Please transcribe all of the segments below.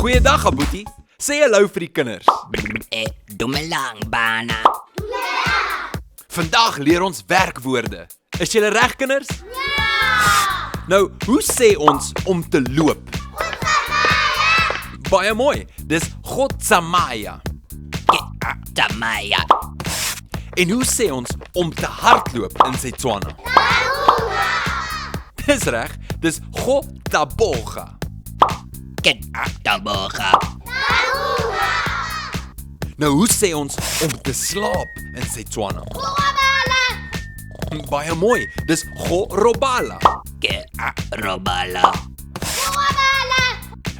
Goeiedag, Aboetie. Sê hallo vir die kinders. Dumelang, bana. Vandag leer ons werkwoorde. Is julle reg, kinders? Ja! Nou, hoe sê ons om te loop? Baie mooi. Dis Gotsamaya. Tamaya. En hoe sê ons om te hardloop in Setswana? Dis reg. Dis Gotaboga. Taboga. Nou, hoe sê ons om te slaap in Setswana? Baie mooi. Dis Gorobala. Robala.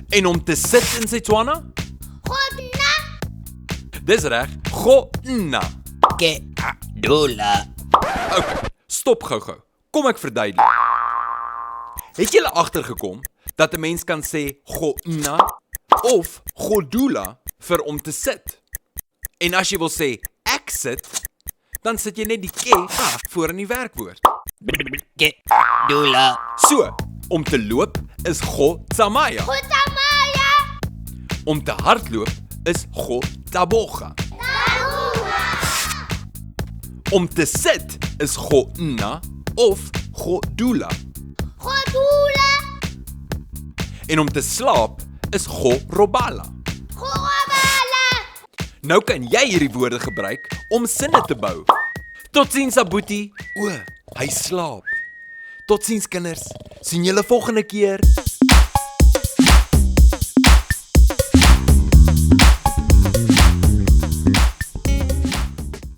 En om te sit in Setswana? Dis reg. Gonna. Dula. Okay, stop gou-gou. Kom ek verduidelik. Het julle agtergekom dat 'n mens kan sê gonna of godula vir om te sit? En as jy wil sê ek sit, dan sit jy net die ke voor in die werkwoord. Dula. So, om te loop is Gotsamaya. Om te hardloop is Gotaboga. Om te sit is gonna of godula. En om te slaap is Gorobala. Nou kan jy hierdie woorde gebruik om sinne te bou. Totsiens, Aboetie. O, hy slaap. Totsiens, kinders. Sien julle volgende keer.